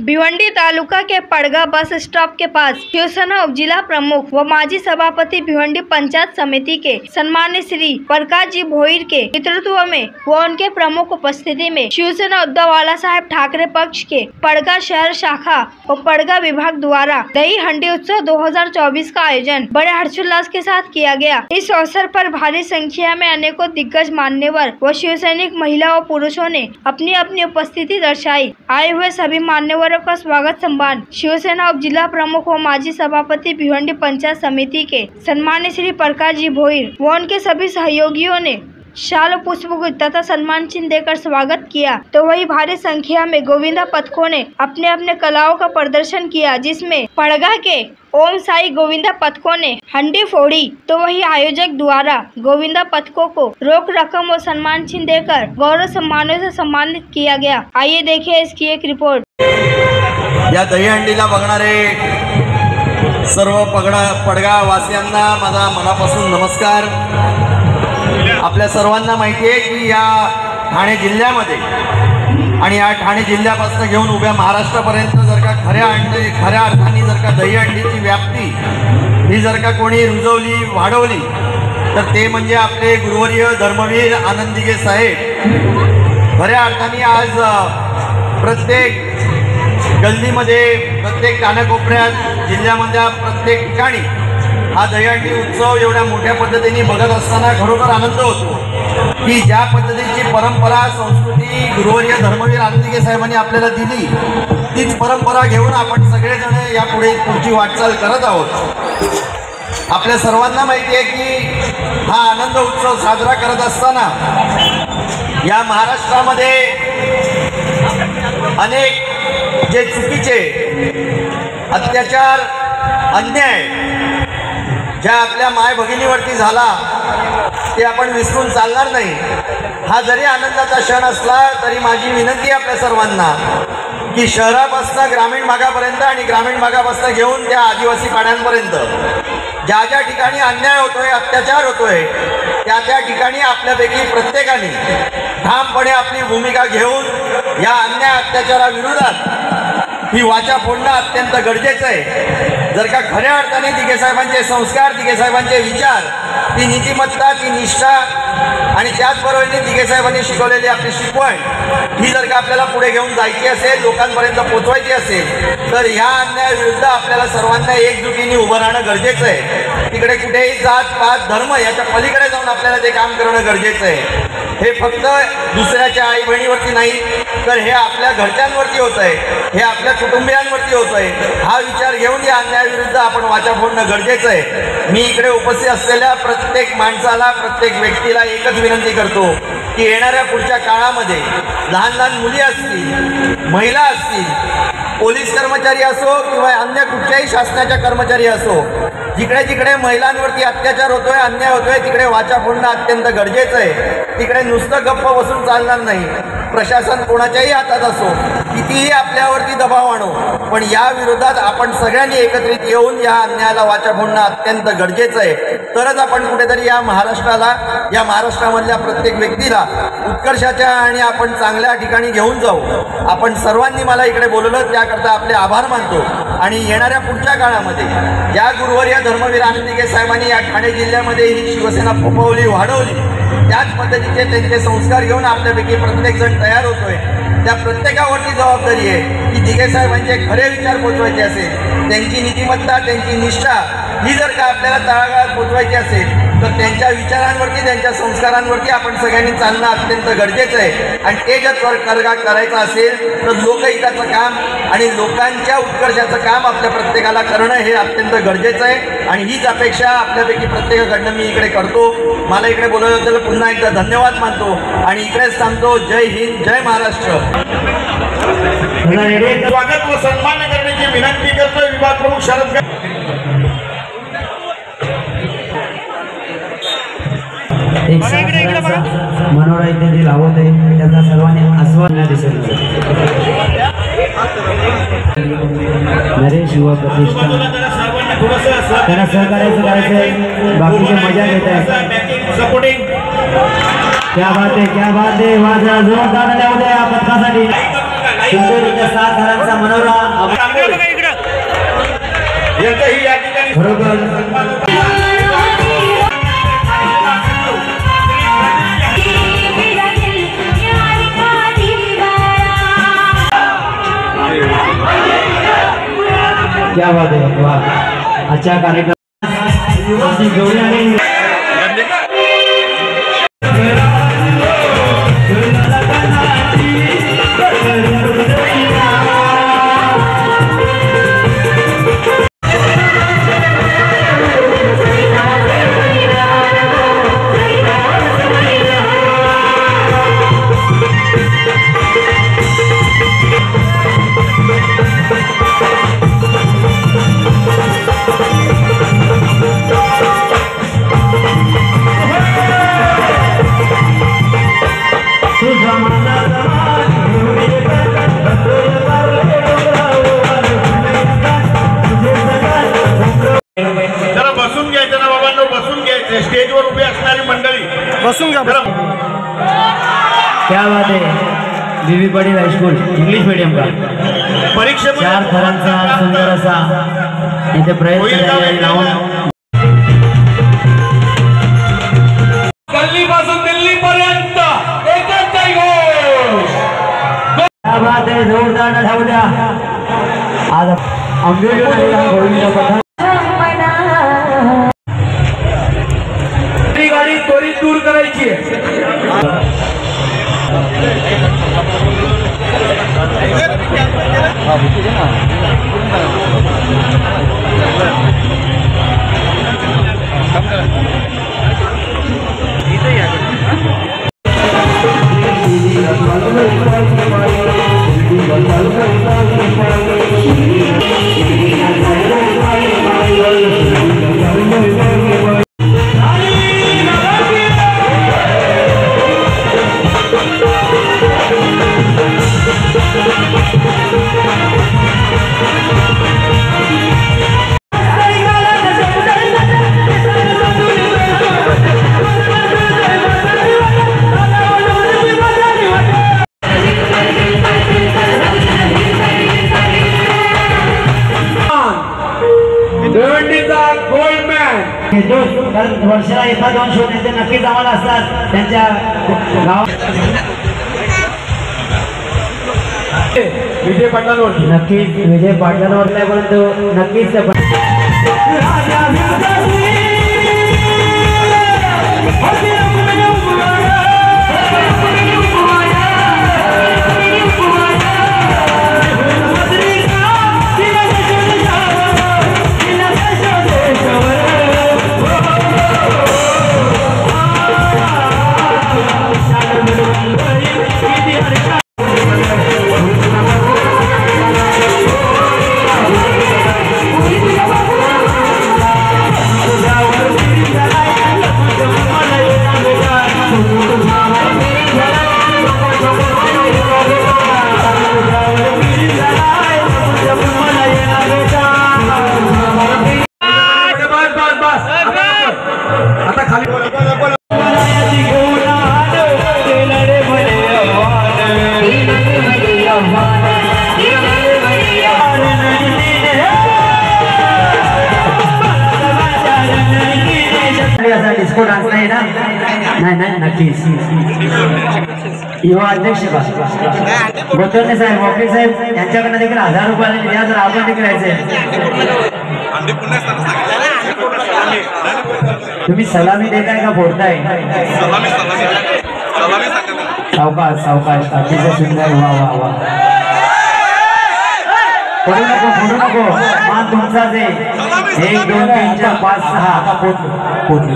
भिवंडी तालुका के पड़गा bus stop के pass Shiv Sena उप जिला प्रमुख व माजी सभापति भिवंडी पंचायत समिति के सम्मान्य श्री प्रकाश जी भोईर के नेतृत्व में व उनके प्रमुख उपस्थिति में शिवसेना उद्धव बाला साहेब ठाकरे पक्ष के पड़गा शहर शाखा व पड़गा विभाग द्वारा दही हंडी उत्सव 2024 का आयोजन बड़े हर्षोल्लास के साथ किया गया। इस अवसर पर भारी संख्या में अनेकों दिग्गज मान्यवर व शिवसैनिक महिला व पुरुषों ने अपनी अपनी उपस्थिति दर्शाई। आए हुए सभी मान्यवरों का स्वागत सम्मान शिवसेना उप जिला प्रमुख व माजी सभापति भिवंडी पंचायत समिति के सम्मान्य श्री प्रकाश जी भोईर व उनके सभी सहयोगियों ने शाल पुष्पगुच्छ तथा सम्मान चिन्ह देकर स्वागत किया। तो वही भारी संख्या में गोविंदा पथकों ने अपने अपने कलाओं का प्रदर्शन किया, जिसमें पड़गा के ओम साई गोविंदा पथकों ने हंडी फोड़ी। तो वही आयोजक द्वारा गोविंदा पथकों को रोक रकम व सम्मान चिन्ह देकर गौरव सम्मानों से सम्मानित किया गया। आइए देखिए इसकी एक रिपोर्ट। या दहीहंडीला बघणारे सर्व पडगा वासियांना माझा मनापासून नमस्कार। आपल्या सर्वांना माहिती आहे की या ठाणे जिल्ह्यामध्ये आणि या ठाणे जिल्ह्यापासून घेऊन उभ्या महाराष्ट्रापर्यंत जर का खऱ्या अर्थाने जर का दहीहंडीची व्याप्ती ही जर का कोणी रुजवली वाढवली तर ते म्हणजे आपले गुरुवर्य धर्मवीर आनंदीगे साहेब। खऱ्या अर्थाने आज प्रत्येक गल्लीमध्ये प्रत्येक कानाकोपऱ्यात जिल्ह्यामधल्या प्रत्येक ठिकाणी हा दहीहंडी उत्सव एवढ्या मोठ्या पद्धतीने बघत असताना खरोखर आनंद होतो की ज्या पद्धतीची परंपरा संस्कृती गुरुवर्य धर्मवीर आनंदीगे साहेबांनी आपल्याला दिली तीच परंपरा घेऊन आपण सगळेजण यापुढे पुढची वाटचाल करत आहोत। आपल्या सर्वांना माहिती आहे की हा आनंद उत्सव साजरा करत असताना या महाराष्ट्रामध्ये अनेक जे चुकीचे अत्याचार अन्याय ज्या आपल्या माय भगिनीवरती झाला ते आपण विसरून चालणार नाही। हा जरी आनंदाचा क्षण असला तरी माझी विनंती आपल्या सर्वांना की शहरापासून ग्रामीण भागापर्यंत आणि ग्रामीण भागापासून घेऊन त्या आदिवासी पाड्यांपर्यंत ज्या ज्या ठिकाणी अन्याय होतोय अत्याचार होतोय त्या ठिकाणी आपल्यापैकी प्रत्येकाने ठामपणे आपली भूमिका घेऊन या अन्याय अत्याचाराविरोधात ही वाचा फोडणं अत्यंत गरजेचं आहे। जर का खऱ्या अर्थाने दिघे साहेबांचे संस्कार दिघे साहेबांचे विचार ती नीतिमत्ता ती निष्ठा आणि त्याचबरोबरीने दिघे साहेबांनी शिकवलेली आपली शिकवण ही जर का आपल्याला पुढे घेऊन जायची असेल लोकांपर्यंत पोहोचवायची असेल तर ह्या अन्यायाविरुद्ध आपल्याला सर्वांना एकजुटीने उभं राहणं गरजेचं आहे। तिकडे कुठेही जात पात धर्म याच्या पलीकडे जाऊन आपल्याला ते काम करणं गरजेचं आहे। हे फक्त दुसऱ्याच्या आई बहिणीवरती नाही तर हे आपल्या घरच्यांवरती होत आहे, हे आपल्या कुटुंबियांवरती होत आहे। हा विचार घेऊन या अन्यायाविरुद्ध आपण वाचा फोडणं गरजेचं आहे। मी इकडे उपस्थित असलेल्या प्रत्येक माणसाला प्रत्येक व्यक्तीला एकच विनंती करतो की येणाऱ्या पुढच्या काळामध्ये लहान लहान मुली असतील महिला असतील पोलीस कर्मचारी असो किंवा अन्य कुठल्याही शासनाच्या कर्मचारी असो जिकडे जिकडे महिलांवरती अत्याचार होतोय अन्याय होतोय तिकडे वाचा फोडणं अत्यंत गरजेचं आहे। तिकडे नुसतं गप्प बसून चालणार नाही। प्रशासन कोणाच्याही हातात असो कितीही आपल्यावरती दबाव आणो पण या विरोधात आपण सगळ्यांनी एकत्रित येऊन या अन्यायाला वाचा फोडणं अत्यंत गरजेचं आहे। तरच आपण कुठेतरी या महाराष्ट्राला या महाराष्ट्रामधल्या प्रत्येक व्यक्तीला उत्कर्षाच्या आणि आपण चांगल्या ठिकाणी घेऊन जाऊ। आपण सर्वांनी मला इकडे बोलवलं त्याकरता आपले आभार मानतो आणि येणाऱ्या पुढच्या काळामध्ये या गुरुवर्य धर्मवीर आनंदीगे साहेबांनी या ठाणे जिल्ह्यामध्ये ही शिवसेना फोफवली वाढवली त्याच पद्धतीचे त्यांचे संस्कार घेऊन आपल्यापैकी प्रत्येकजण तयार होतोय। त्या प्रत्येकावरती जबाबदारी आहे की दिघे साहेबांचे खरे विचार पोचवायचे असेल त्यांची नीतिमत्ता त्यांची निष्ठा ही जर का आपल्याला तळागाळात पोचवायची असेल तर त्यांच्या विचारांवरती त्यांच्या संस्कारांवरती आपण सगळ्यांनी चालणं अत्यंत गरजेचं आहे। आणि ते जर करायचं असेल तर लोकहिताचं काम आणि लोकांच्या उत्कर्षाचं काम आपल्या प्रत्येकाला करणं हे अत्यंत गरजेचं आहे आणि हीच अपेक्षा आपल्यापैकी प्रत्येकाकडनं मी इकडे करतो। मला इकडे बोलवल्याबद्दल पुन्हा एकदा धन्यवाद मानतो आणि इकडेच थांबतो। जय हिंद जय महाराष्ट्र। स्वागत व सन्मान करण्याची विनंती करतो विभाग प्रमुख शरद एक मनोरा इत्यादी लावत आहे त्याचा सर्वांनी आस्वाद दिसत नरेश युवा प्रतिष्ठान त्यांना सहकार्याचं करायचं बाकीचे मजा घेत आहे सपोर्टिंग क्या बात है वाजा जोरदार लावू द्या पथकासाठी सुंदर 7 घरांचा मनोरा यांचंही या ठिकाणी बरोबर क्या बात है, वाह, अच्छा कार्यक्रम जोड़ी आने जरा बसून घ्यायचं ना बाबांनो, बसून घ्यायचे. स्टेजवर उभी असणारी मंडळी बसून घ्या. क्या बात है, BB Patel high school English medium का परीक्षेमध्ये 4 थरांचा सुंदर असा इथे प्रयत्न लावून दिल्लीपासून दिल्लीपर्यंत एकच जयघोष. क्या बात है, जोरदार धाव द्या. आज आंबेडकर गाडी त्वरित दूर करायची आहे. वर्षाला 1-2 शो नेते नक्कीच आम्हाला असतात त्यांच्या गावात. विजय पाटलांवर नक्कीच विजय पाटलांवर नाही, परंतु नक्कीच डिस्को डान्स नाही ना? नाही नक्कीच. युवा अध्यक्ष गोतवणे साहेब, वकील साहेब यांच्याकडनं देखील 1000 रुपये द्या जर आपण देखील तुम्ही सलामी देताय का फोडताय? सावकाश सावकाश, अतिशय सुंदर. वा वा वा, फोडू नको मान तुमचाच आहे. 1 2 3 4 5 6 आता पोटली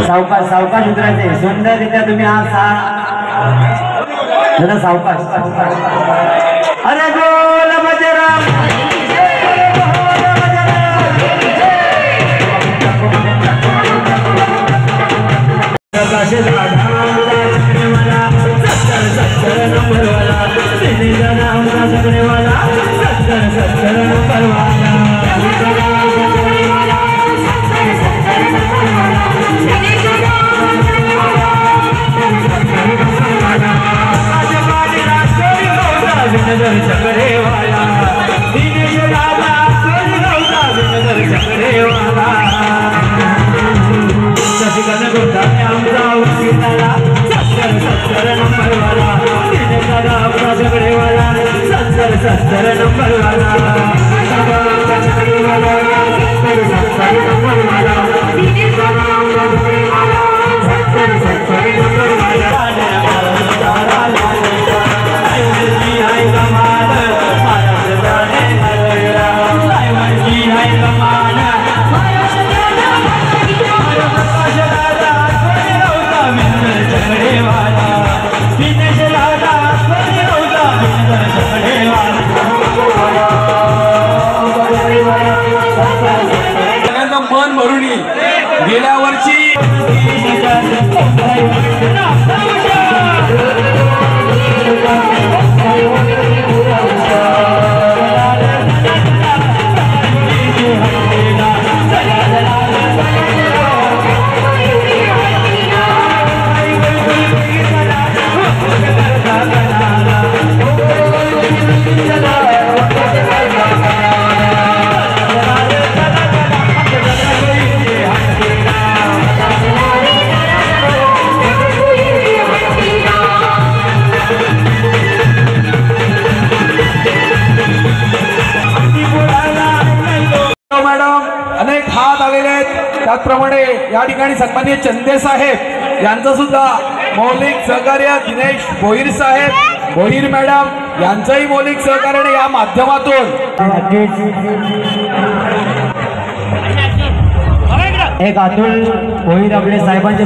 सावकाश सावकाश उतरायचे. सुंदररित्या तुम्ही हा 6 जरा सावकाश. अरे बोल बजरंग अनेक हात आलेले आहेत. त्याचप्रमाणे या ठिकाणी सन्माननीय चंदे साहेब यांचं सुद्धा मौलिक सहकार्य, दिनेश भोईर साहेब, भोईर मॅडम यांचंही मौलिक सहकार्य या माध्यमातून एक अतुल भोईर आपले साहेबांचे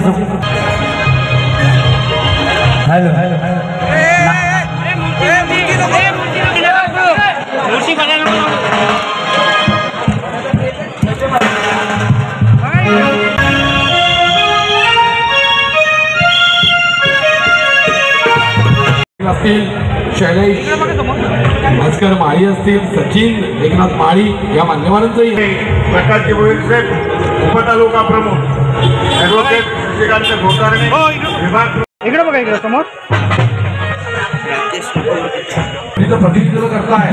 हॅलो असतील, शैलेश भास्कर माळी असतील, सचिन एकनाथ माळी या मान्यवरांचंही प्रकाशजी भोईर साहेब, उपतालुका प्रमुख ॲडव्होकेट श्रीकांत घोटारणे, विभाग इकडे बघा, इकडे समोर तिथं प्रतिनिधित्व करताय.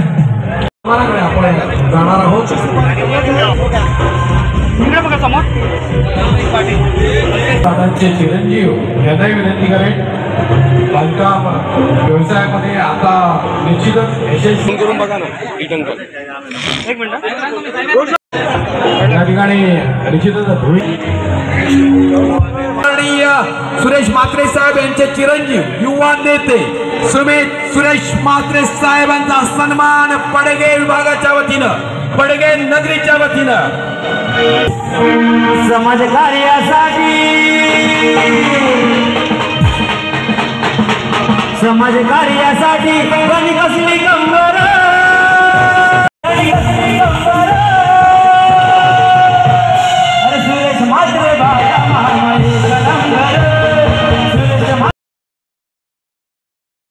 आपण जाणार आहोत. इकडे बघा समोर. दादांचे चिरंजीव यांनाही विनंती करेन, बांधकाम व्यवसायामध्ये आता निश्चितच यशस्वी करून बघा ना. एक मिनिट. या ठिकाणी निश्चितच सुरेश म्हात्रे साहेब यांचे चिरंजीव युवा नेते सुमित सुरेश म्हात्रे साहेबांचा सन्मान पडगे विभागाच्या वतीनं, पडगे नगरीच्या वतीनं समाजकार्यासाठी